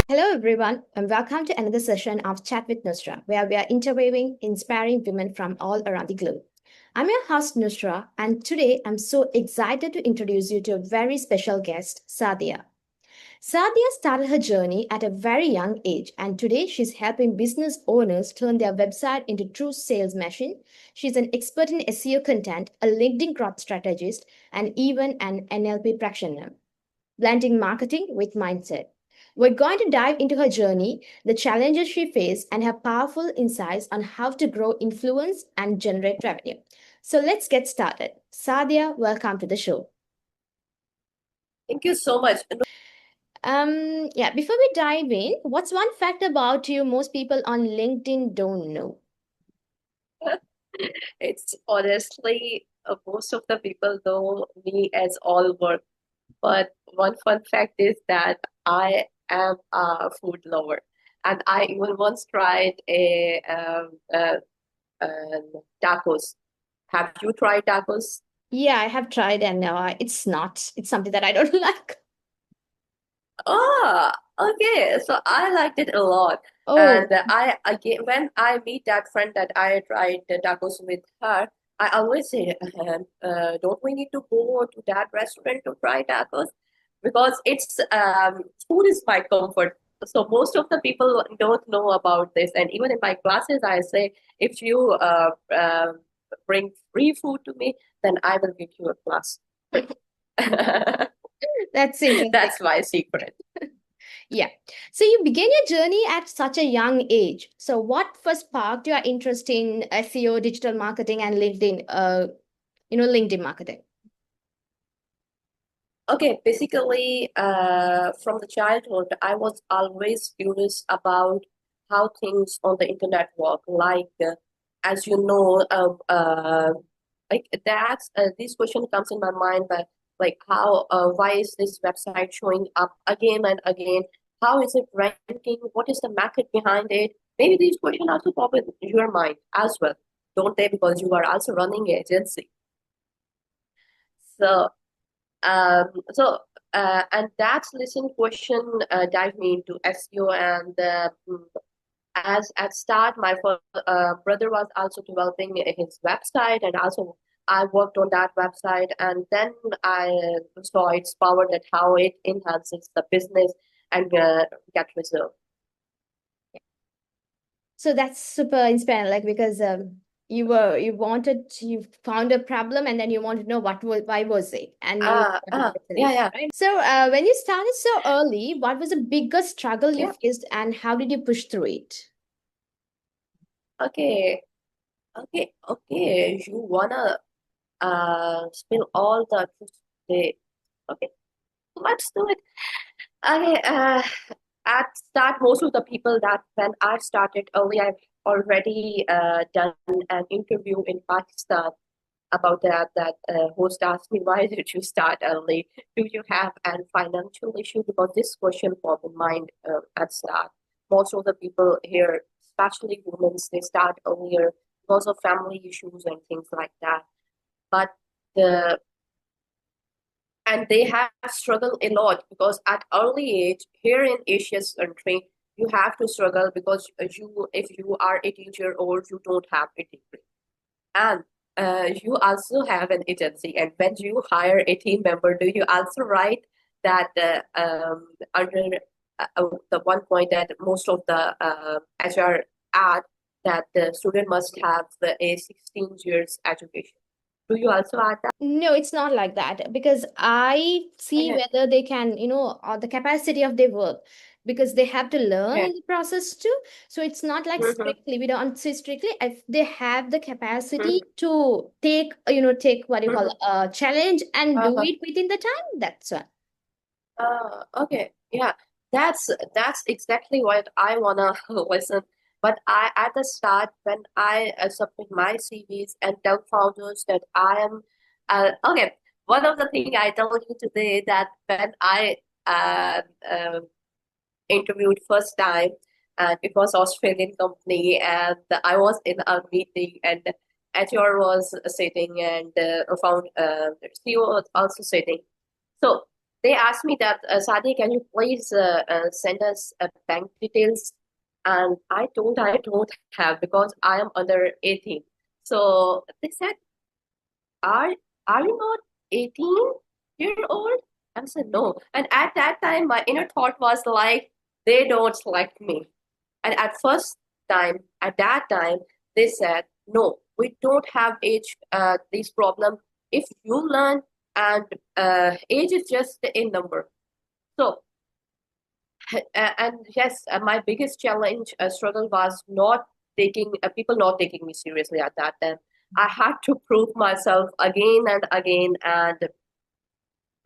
Hello, everyone, and welcome to another session of Chat with Nusra, where we are interviewing inspiring women from all around the globe. I'm your host, Nusra, and today I'm so excited to introduce you to a very special guest, Sadia. Sadia started her journey at a very young age, and today she's helping business owners turn their website into true sales machine. She's an expert in SEO content, a LinkedIn growth strategist, and even an NLP practitioner, blending marketing with mindset. We're going to dive into her journey, the challenges she faced, and her powerful insights on how to grow influence and generate revenue. So let's get started. Sadia, welcome to the show. Thank you so much. Before we dive in, what's one fact about you most people on LinkedIn don't know? It's honestly, most of the people know me as all work. But one fun fact is that I am a food lover. And I even once tried tacos. Have you tried tacos? Yeah, I have tried, and it's something that I don't like. Ah, okay. So I liked it a lot. Oh, And when I meet that friend that I tried the tacos with her, I always say, don't we need to go to that restaurant to try tacos? Because food is my comfort. So most of the people don't know about this. And even in my classes, I say, if you bring free food to me, then I will give you a class. that's interesting. That's my secret. Yeah. So you began your journey at such a young age. So what first sparked your interest in SEO, digital marketing, and LinkedIn marketing? Okay, basically, from the childhood, I was always curious about how things on the internet work. As you know, this question comes in my mind, but why is this website showing up again and again? How is it ranking? What is the method behind it? Maybe these questions also pop in your mind as well, don't they? Because you are also running an agency. So and that listen question dive me into SEO and as at start, my brother was also developing his website, and also I worked on that website, and then I saw its power that how it enhances the business and get results. So that's super inspiring, like because you found a problem and then you want to know why was it, and you wanted the Yeah, solution, yeah, right? So when you started so early, what was the biggest struggle you yeah. faced, and how did you push through it? Okay, okay. You wanna spill all the truth today? Okay, let's do it. Okay, at start, most of the people that when I started early, I've already done an interview in Pakistan about that host asked me, why did you start early? Do you have a financial issue? Because this question popped in mind at start. Most of the people here, especially women, they start earlier because of family issues and things like that. But the and they have struggled a lot because at early age here in Asia's country you have to struggle because you if you are 18-year old you don't have a degree and you also have an agency and when you hire a team member do you also write that under the one point that most of the HR add that the student must have a 16 years education. Do you also add that? No, it's not like that because I see Okay. whether they can, or the capacity of their work, because they have to learn in Okay. the process too. So it's not like Mm-hmm. strictly, we don't say strictly, if they have the capacity Mm-hmm. to take what you call Mm-hmm. a challenge and do Uh-huh. it within the time, that's one. Okay, yeah, that's exactly what I wanna listen. But I at the start when I submit my CVs and tell founders that I am okay. One of the thing I told you today that when I uh, uh, interviewed first time, and it was Australian company, and I was in a meeting, and HR was sitting, and CEO was also sitting. So. they asked me that, Sadia, can you please send us bank details? And I told I don't have because I am under 18. So they said, are are you not 18-year old? I said no. And at that time, my inner thought was like, they don't like me. And at that time, they said, no, we don't have age, these problems. If you learn, and age is just a number. So, and yes, my biggest challenge, struggle was not taking, people not taking me seriously at that time. I had to prove myself again and again,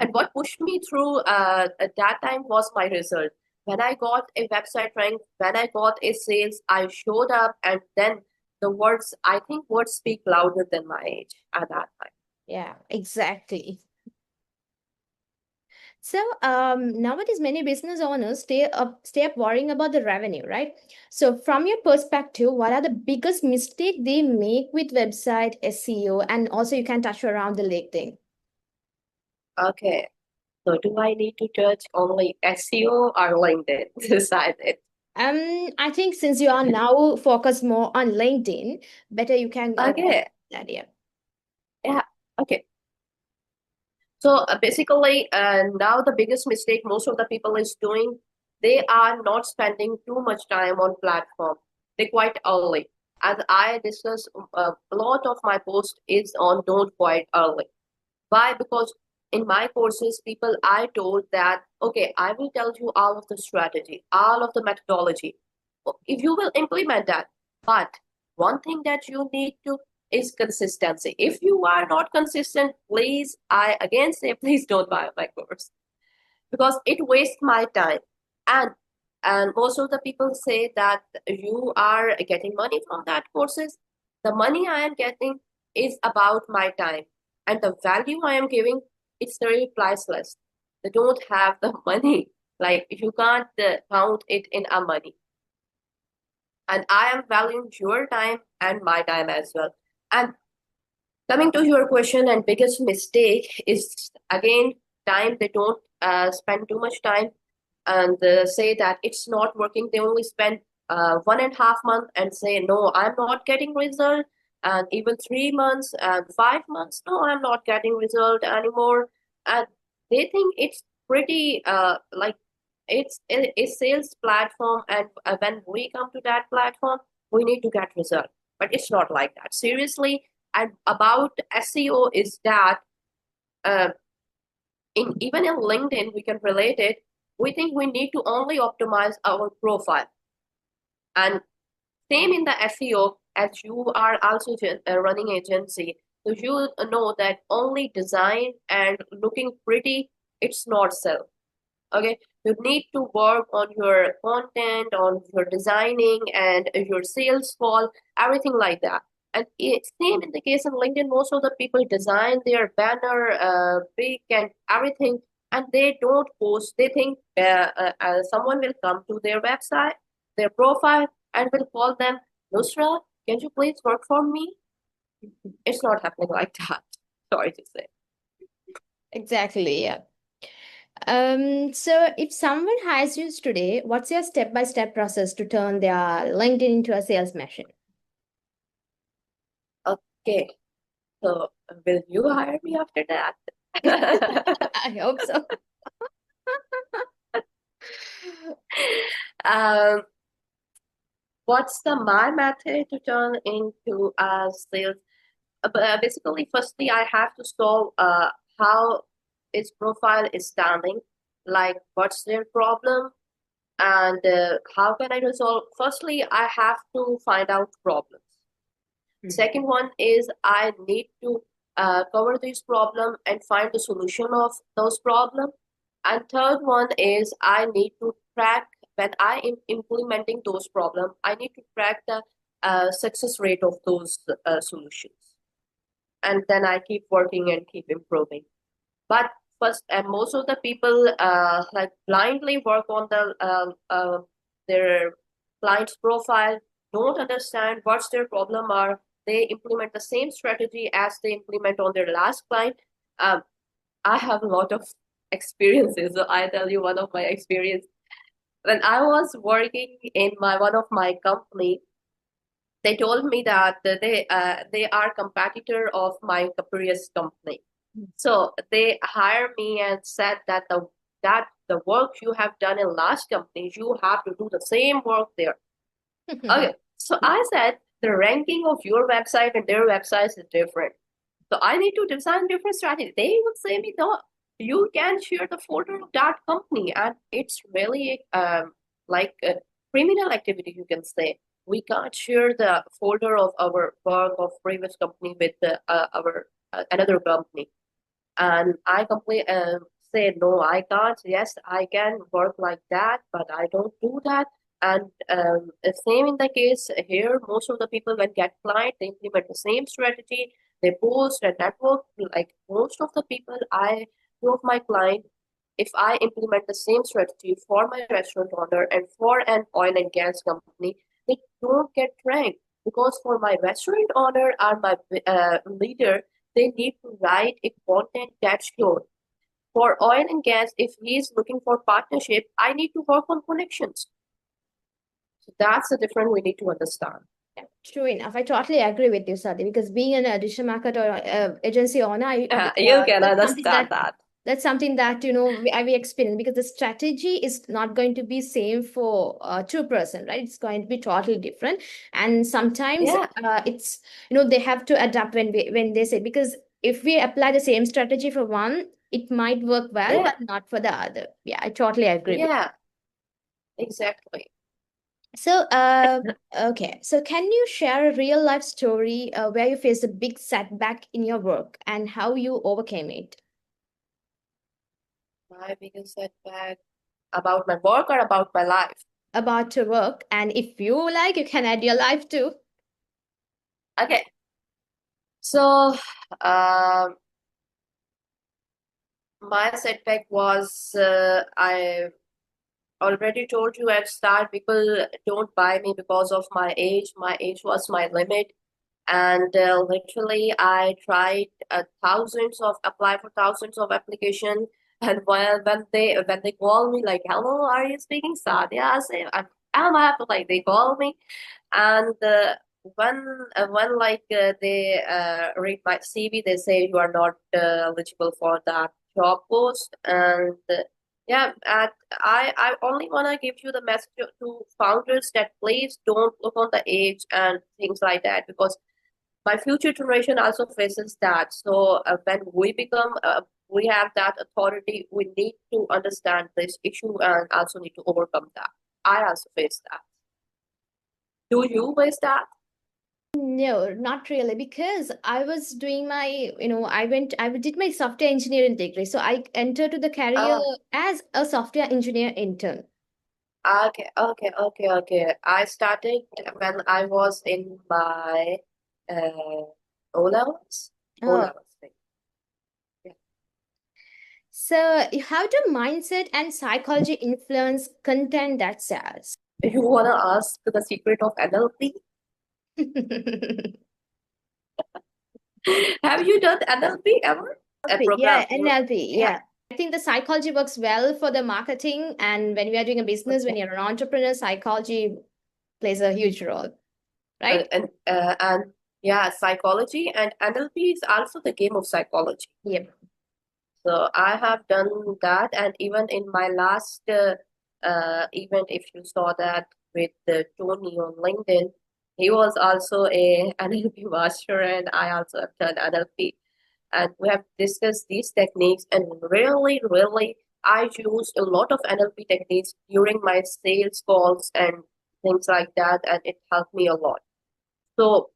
and what pushed me through at that time was my result. When I got a website rank, when I got a sales, I showed up, and then the words, I think words speak louder than my age at that time. Yeah, exactly. So nowadays, many business owners stay up worrying about the revenue, right? So from your perspective, what are the biggest mistake they make with website SEO, and also you can touch around the LinkedIn. Okay, so do I need to touch only SEO or LinkedIn? Decide it. I think since you are now focused more on LinkedIn, better you can Okay, that, yeah. yeah, okay. So basically, now the biggest mistake most of the people is doing, they are not spending too much time on platform. They quite early. As I discuss, a lot of my post is on don't quite early. Why? Because in my courses, people, I told that, okay, I will tell you all of the strategy, all of the methodology. If you will implement that, but one thing that you need to is consistency. If you are not consistent, please, I again say, please don't buy my course because it wastes my time. And most of the people say that you are getting money from that courses. The money I am getting is about my time, and the value I am giving, it's very priceless. They don't have the money, like you can't count it in a money. And I am valuing your time and my time as well. And coming to your question, and biggest mistake is again time. They don't spend too much time and say that it's not working. They only spend 1.5 months and say, no, I'm not getting result. And even 3 months and 5 months, no, I'm not getting result anymore. And they think it's pretty like it's a sales platform. And when we come to that platform, we need to get result. But it's not like that. Seriously, and about SEO is that uh, in even in LinkedIn, we can relate it. We think we need to only optimize our profile. And same in the SEO, as you are also running agency. So you know that only design and looking pretty, it's not sell. Okay, you need to work on your content, on your designing and your sales call, everything like that. And same in the case in LinkedIn, most of the people design their banner big and everything, and they don't post. They think someone will come to their website, their profile, and will call them, Nusra, can you please work for me? It's not happening like that. Sorry to say. Exactly, yeah. So if someone hires you today, what's your step-by-step process to turn their LinkedIn into a sales machine? Okay, so will you hire me after that? I hope so. um, what's the my method to turn into a sales? Basically, firstly, I have to solve how its profile is standing, like what's their problem, and how can I resolve. Firstly, I have to find out problems. Second one is I need to cover this problem and find the solution of those problems. And third one is I need to track when I am implementing those problems, I need to track the success rate of those solutions. And then I keep working and keep improving. But first, and most of the people like blindly work on their client's profile, don't understand what's their problem are. They implement the same strategy as they implement on their last client. Um, I have a lot of experiences. So I tell you one of my experience. When I was working in one of my company, they told me that they are competitor of my previous company. So they hired me and said that the work you have done in last company, you have to do the same work there. Okay, so I said the ranking of your website and their website is different. So I need to design different strategy. They would say me, no, you can share the folder of that company, and it's really like a criminal activity, you can say. We can't share the folder of our work of previous company with our another company. And I say, no, I can't. Yes, I can work like that, but I don't do that. And same in the case here, most of the people when get client, they implement the same strategy. They post and network. Like most of the people, two of my client, if I implement the same strategy for my restaurant owner and for an oil and gas company, they don't get ranked because for my restaurant owner or my leader, they need to write a content that's good. For oil and gas, if he is looking for partnership, I need to work on connections. So that's the difference we need to understand. Yeah, true enough. I totally agree with you, Sadia, because being an digital marketer or agency owner, You can that's something understand that. that's something that we experience, because the strategy is not going to be same for two-person, right? It's going to be totally different, and sometimes Yeah. it's they have to adapt when they say, because if we apply the same strategy for one, it might work well, Yeah. but not for the other. Yeah, I totally agree with Yeah. Exactly. So, okay. So, can you share a real life story where you faced a big setback in your work and how you overcame it? My biggest setback about my work or about my life? About your work, and if you like, you can add your life too. Okay. So, um, my setback was I already told you at start, people don't buy me because of my age. My age was my limit. And literally, I tried thousands of apply for thousands of applications. And when they call me like, "Hello, are you speaking Sadia?" I say, "I'm happy." Like they call me, and when they read my CV, they say you are not eligible for that job post. And yeah, and I only wanna give you the message to founders that please don't look on the age and things like that, because my future generation also faces that. So when we have that authority, we need to understand this issue and also need to overcome that. I also face that. Do you face that? No, not really, because I was doing my, I did my software engineering degree. So I entered to the career Uh, as a software engineer intern. okay. I started when I was in my uh, O levels. O Oh, levels. Yeah. so how do mindset and psychology influence content that sells? You wanna ask the secret of NLP? Have you done NLP ever? A NLP, yeah, program. NLP, Yeah. yeah. I think the psychology works well for the marketing, and when we are doing a business, when you're an entrepreneur, psychology plays a huge role, right? And yeah, psychology and NLP is also the game of psychology. Yep. So I have done that, and even in my last event, if you saw that with Tony on LinkedIn, he was also a NLP master, and I also have done NLP, and we have discussed these techniques. And really, I use a lot of NLP techniques during my sales calls and things like that, and it helped me a lot. So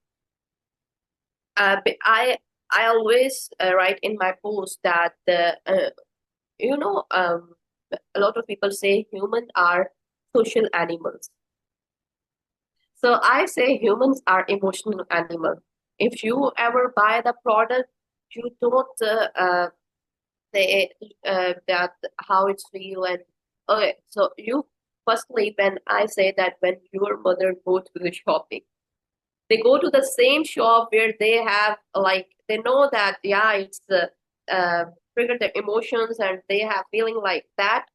but I always write in my post that you know a lot of people say humans are social animals. So I say humans are emotional animals. If you ever buy the product, you don't say that how it's feel. And okay, so you firstly, when I say that when your mother go to the shopping, they go to the same shop where they have like they know that yeah it's trigger their emotions and they have feeling like that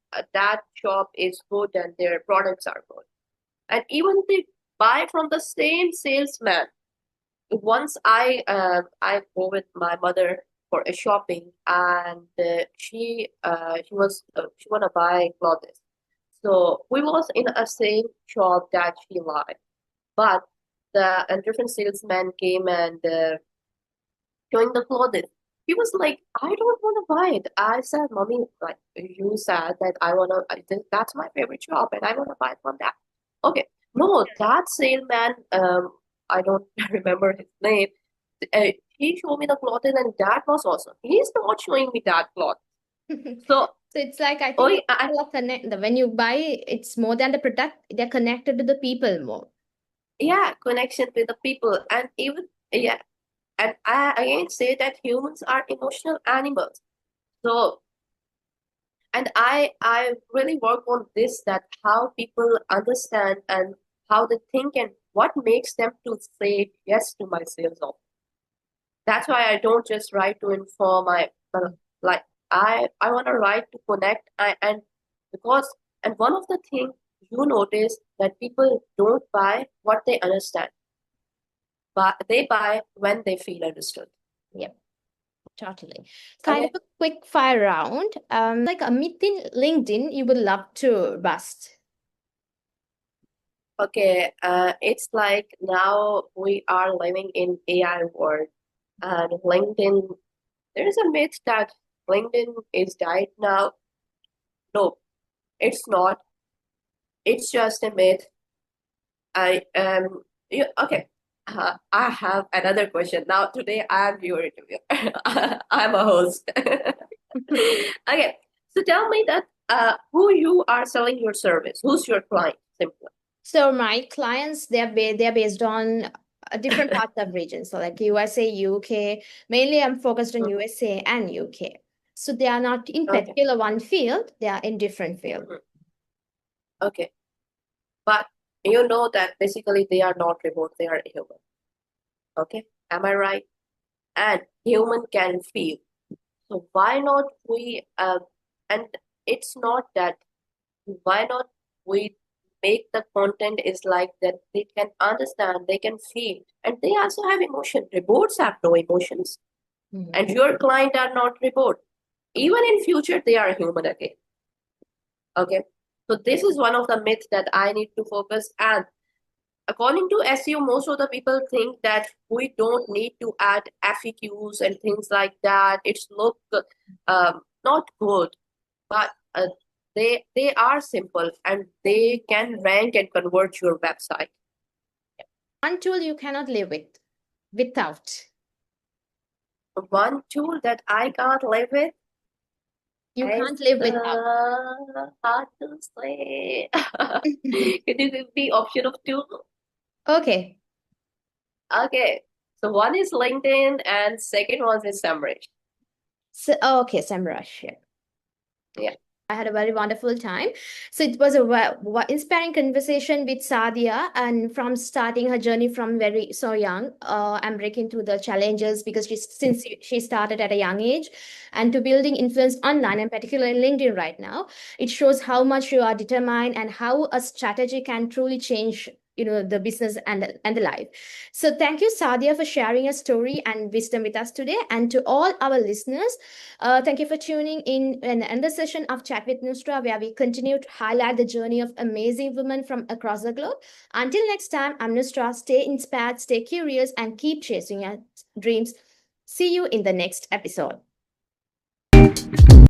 shop is good and their products are good. And even they buy from the same salesman. Once I go with my mother for a shopping, and she wanna buy clothes. So we was in a same shop that she liked, but the a different salesman came and showing the clothes. He was like, I don't want to buy it. I said, Mommy, like you said that that's my favorite shop and I want to buy it from that. Okay, no, that salesman, I don't remember his name. He showed me the clothes and that was awesome. He's not showing me that cloth. So, So it's like, I oh, think people are when you buy, it's more than the product, they're connected to the people more. yeah, connection with the people. And even, yeah, and I again say that humans are emotional animals. So, and I really work on this, that how people understand and how they think and what makes them to say yes to my sales offer. That's why I don't just write to inform. Like I want to write to connect. And because, and one of the things you notice that people don't buy what they understand, but they buy when they feel understood. Yep, totally. Kind Okay. of a quick fire round. Like a myth in LinkedIn you would love to bust. Okay, it's like now we are living in AI world, and LinkedIn. There is a myth that LinkedIn is died now. No, it's not. It's just a myth. Okay. I have another question. Now today I'm your interviewer. I'm a host. Okay, so tell me that who you are selling your service. Who's your client? Simply. So my clients, they're based on different parts of regions. So like USA, UK. Mainly, I'm focused on Mhm. USA and UK. So they are not in Okay. particular one field; they are in different field. Mhm. Okay. But you know that basically they are not remote, they are human. Okay, am I right? And human can feel. So why not we and it's not that, why not we make the content is like that they can understand, they can feel, and they also have emotion. Robots have no emotions, and your client are not robot. Even in future, they are human again. Okay, so this is one of the myths that I need to focus. And according to SEO, most of the people think that we don't need to add FAQs and things like that. It's look not good, but they are simple and they can rank and convert your website. One tool you cannot live without. One tool that I can't live with You is can't live without. hard to say. Can you give me option of two? Okay. Okay, so one is LinkedIn and second one is SEMrush. So okay, SEMrush. Yeah. Yeah. I had a very wonderful time. So it was a inspiring conversation with Sadia, and from starting her journey from very so young, I'm breaking through the challenges because since she started at a young age, and to building influence online and particularly LinkedIn right now, it shows how much you are determined and how a strategy can truly change the business and the life. So thank you, Sadia, for sharing your story and wisdom with us today, and to all our listeners. Thank you for tuning in another session of Chat with Nusra, where we continue to highlight the journey of amazing women from across the globe. Until next time, I'm Nusra. Stay inspired, stay curious, and keep chasing your dreams. See you in the next episode.